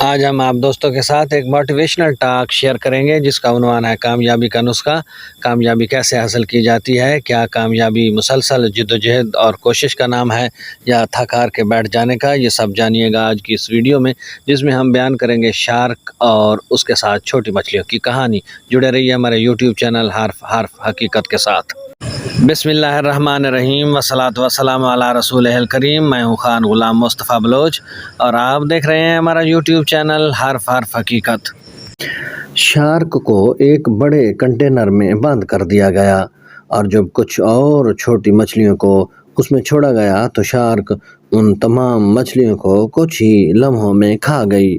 آج ہم آپ دوستوں کے ساتھ ایک موٹیویشنل ٹاک شیئر کریں گے جس کا عنوان ہے کامیابی کا نسخہ۔ کامیابی کیسے حاصل کی جاتی ہے؟ کیا کامیابی مسلسل جدوجہد اور کوشش کا نام ہے یا تھک ہار کے بیٹھ جانے کا؟ یہ سب جانیے گا آج کی اس ویڈیو میں، جس میں ہم بیان کریں گے شارک اور اس کے ساتھ چھوٹی مچھلیوں کی کہانی۔ جڑے رہیے ہمارے یوٹیوب چینل حرف حقیقت کے ساتھ۔ بسم اللہ الرحمن الرحیم والصلاۃ والسلام علی رسول الکریم۔ میں ہوں خان غلام مصطفیٰ بلوچ اور آپ دیکھ رہے ہیں ہمارا یوٹیوب چینل حرف حقیقت۔ شارک کو ایک بڑے کنٹینر میں بند کر دیا گیا اور جب کچھ اور چھوٹی مچھلیوں کو اس میں چھوڑا گیا تو شارک ان تمام مچھلیوں کو کچھ ہی لمحوں میں کھا گئی۔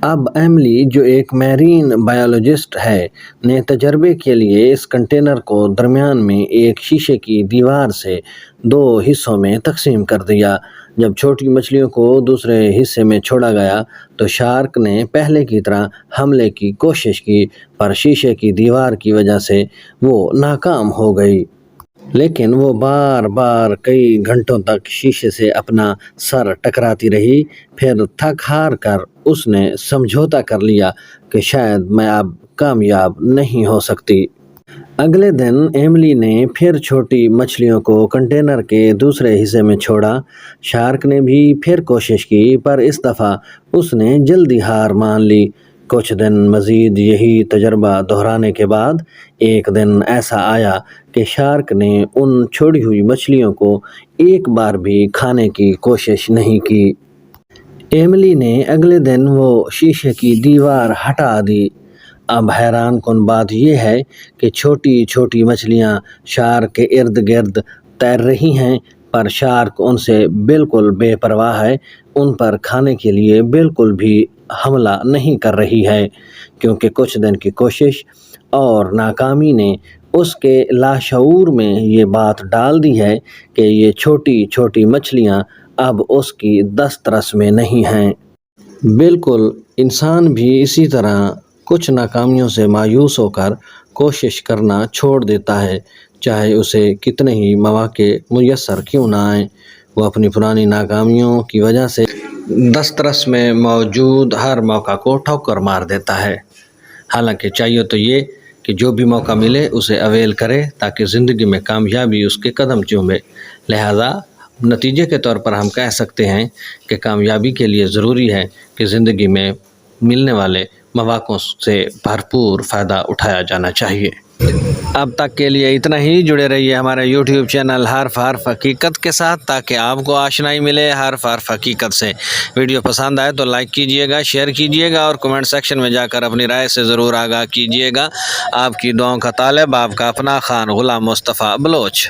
اب ایملی، جو ایک میرین بایولوجسٹ ہے، نے تجربے کے لیے اس کنٹینر کو درمیان میں ایک شیشے کی دیوار سے 2 حصوں میں تقسیم کر دیا۔ جب چھوٹی مچھلیوں کو دوسرے حصے میں چھوڑا گیا تو شارک نے پہلے کی طرح حملے کی کوشش کی، پر شیشے کی دیوار کی وجہ سے وہ ناکام ہو گئی۔ لیکن وہ بار بار کئی گھنٹوں تک شیشے سے اپنا سر ٹکراتی رہی۔ پھر تھک ہار کر اس نے سمجھوتا کر لیا کہ شاید میں اب کامیاب نہیں ہو سکتی۔ اگلے دن ایملی نے پھر چھوٹی مچھلیوں کو کنٹینر کے دوسرے حصے میں چھوڑا۔ شارک نے بھی پھر کوشش کی، پر اس دفعہ اس نے جلدی ہار مان لی۔ کچھ دن مزید یہی تجربہ دہرانے کے بعد ایک دن ایسا آیا کہ شارک نے ان چھوڑی ہوئی مچھلیوں کو ایک بار بھی کھانے کی کوشش نہیں کی۔ ایملی نے اگلے دن وہ شیشے کی دیوار ہٹا دی۔ اب حیران کن بات یہ ہے کہ چھوٹی چھوٹی مچھلیاں شارک کے ارد گرد تیر رہی ہیں، پر شارک ان سے بالکل بے پرواہ ہے، ان پر کھانے کے لیے بالکل بھی حملہ نہیں کر رہی ہے، کیونکہ کچھ دن کی کوشش اور ناکامی نے اس کے لاشعور میں یہ بات ڈال دی ہے کہ یہ چھوٹی چھوٹی مچھلیاں اب اس کی دسترس میں نہیں ہیں۔ بالکل انسان بھی اسی طرح کچھ ناکامیوں سے مایوس ہو کر کوشش کرنا چھوڑ دیتا ہے، چاہے اسے کتنے ہی مواقع میسر کیوں نہ آئیں۔ وہ اپنی پرانی ناکامیوں کی وجہ سے دسترس میں موجود ہر موقع کو ٹھوکر مار دیتا ہے۔ حالانکہ چاہیے تو یہ کہ جو بھی موقع ملے اسے اویل کرے تاکہ زندگی میں کامیابی اس کے قدم چومے۔ لہٰذا نتیجے کے طور پر ہم کہہ سکتے ہیں کہ کامیابی کے لیے ضروری ہے کہ زندگی میں ملنے والے مواقعوں سے بھرپور فائدہ اٹھایا جانا چاہیے۔ اب تک کے لیے اتنا ہی۔ جڑے رہیے ہمارے یوٹیوب چینل حرف حقیقت کے ساتھ تاکہ آپ کو آشنائی ملے حرف حقیقت سے۔ ویڈیو پسند آئے تو لائک کیجئے گا، شیئر کیجئے گا اور کمنٹ سیکشن میں جا کر اپنی رائے سے ضرور آگاہ کیجئے گا۔ آپ کی دعاؤں کا طالب آپ کا اپنا خان غلام مصطفیٰ بلوچ۔